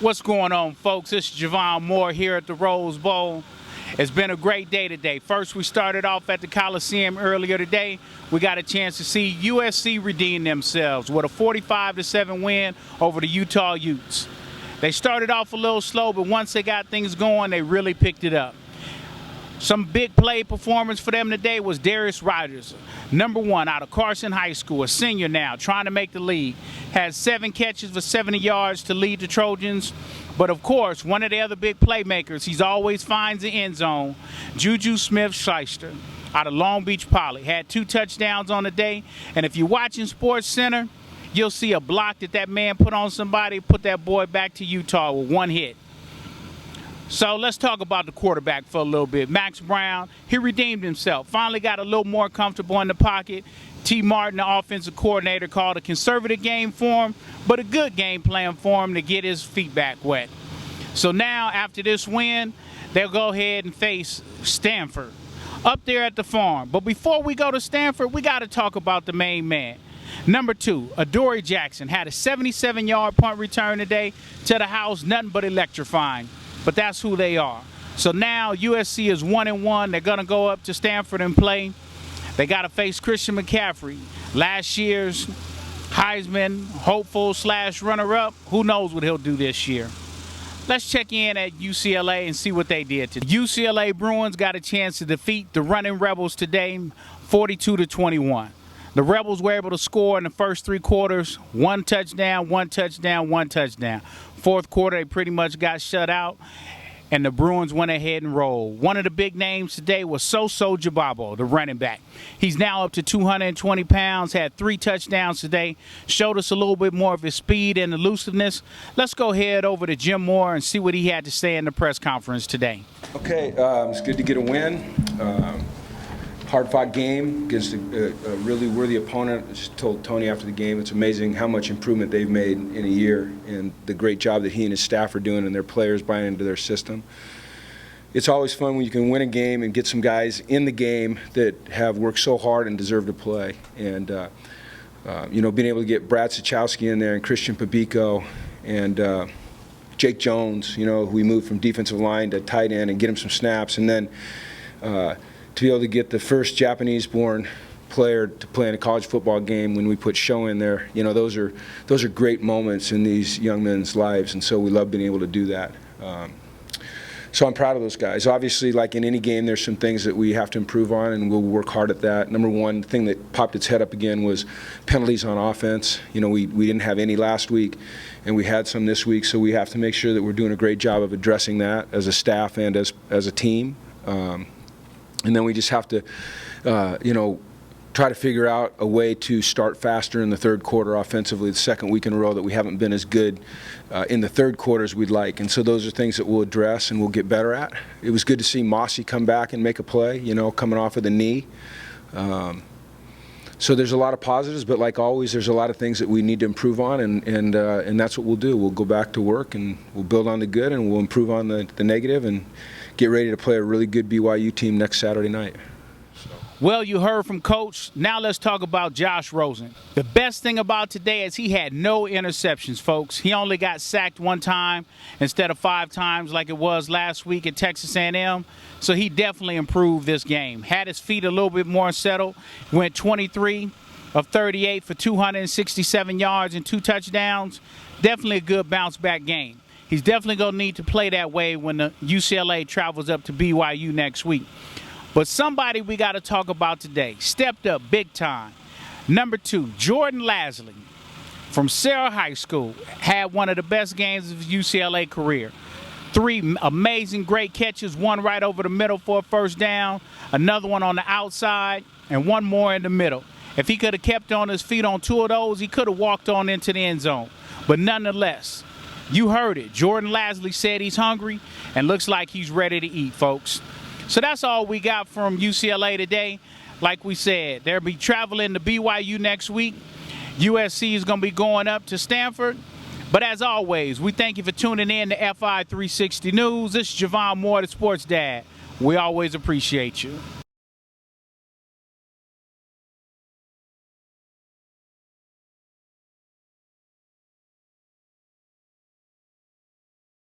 What's going on, folks? It's Javon Moore here at the Rose Bowl. It's been a great day today. First, we started off at the Coliseum earlier today. We got a chance to see USC redeem themselves with a 45-7 win over the Utah Utes. They started off a little slow, but once they got things going, they really picked it up. Some big play performance for them today was Darius Rogers, #1 out of Carson High School, a senior now, trying to make the league. Had 7 catches for 70 yards to lead the Trojans. But of course, one of the other big playmakers, he's always finds the end zone, Juju Smith-Schuster out of Long Beach Poly. Had 2 touchdowns on the day. And if you're watching Sports Center, you'll see a block that man put on somebody, put that boy back to Utah with 1 hit. So let's talk about the quarterback for a little bit. Max Brown, he redeemed himself. Finally got a little more comfortable in the pocket. T. Martin, the offensive coordinator, called a conservative game for him, but a good game plan for him to get his feet back wet. So now, after this win, they'll go ahead and face Stanford up there at the Farm. But before we go to Stanford, we got to talk about the main man. #2, Adoree Jackson, had a 77-yard punt return today to the house, nothing but electrifying. But that's who they are. So now USC is 1-1. They're going to go up to Stanford and play. They got to face Christian McCaffrey, last year's Heisman hopeful / runner-up. Who knows what he'll do this year. Let's check in at UCLA and see what they did today. UCLA Bruins got a chance to defeat the Running Rebels today, 42-21. The Rebels were able to score in the first 3 quarters, 1 touchdown, 1 touchdown, 1 touchdown. Fourth quarter, they pretty much got shut out, and the Bruins went ahead and rolled. One of the big names today was Soso Jababo, the running back. He's now up to 220 pounds, had 3 touchdowns today, showed us a little bit more of his speed and elusiveness. Let's go head over to Jim Moore and see what he had to say in the press conference today. Okay, it's good to get a win. Hard-fought game against a really worthy opponent. I just told Tony after the game, it's amazing how much improvement they've made in a year and the great job that he and his staff are doing and their players buying into their system. It's always fun when you can win a game and get some guys in the game that have worked so hard and deserve to play. And, being able to get Brad Sachowski in there and Christian Pabico and Jake Jones, who we moved from defensive line to tight end and get him some snaps. And then to be able to get the first Japanese-born player to play in a college football game when we put Show in there, those are great moments in these young men's lives, and so we love being able to do that. So I'm proud of those guys. Obviously, like in any game, there's some things that we have to improve on, and we'll work hard at that. #1 thing that popped its head up again was penalties on offense. We didn't have any last week, and we had some this week, so we have to make sure that we're doing a great job of addressing that as a staff and as a team. And then we just have to, try to figure out a way to start faster in the third quarter offensively, the second week in a row that we haven't been as good in the third quarter as we'd like. And so those are things that we'll address and we'll get better at. It was good to see Mossy come back and make a play, coming off of the knee. So there's a lot of positives, but like always, there's a lot of things that we need to improve on, and that's what we'll do. We'll go back to work, and we'll build on the good, and we'll improve on the negative, and get ready to play a really good BYU team next Saturday night. Well, you heard from Coach. Now let's talk about Josh Rosen. The best thing about today is he had no interceptions, folks. He only got sacked 1 time instead of 5 times like it was last week at Texas A&M. So he definitely improved this game. Had his feet a little bit more settled. Went 23 of 38 for 267 yards and 2 touchdowns. Definitely a good bounce-back game. He's definitely going to need to play that way when the UCLA travels up to BYU next week. But somebody we got to talk about today stepped up big time. #2, Jordan Lasley from Sarah High School had one of the best games of his UCLA career. 3 amazing, great catches, 1 right over the middle for a first down, another one on the outside, and 1 more in the middle. If he could have kept on his feet on 2 of those, he could have walked on into the end zone. But nonetheless, you heard it. Jordan Lasley said he's hungry and looks like he's ready to eat, folks. So that's all we got from UCLA today. Like we said, they'll be traveling to BYU next week. USC is going to be going up to Stanford. But as always, we thank you for tuning in to FI360 News. This is Javon Moore, the Sports Dad. We always appreciate you.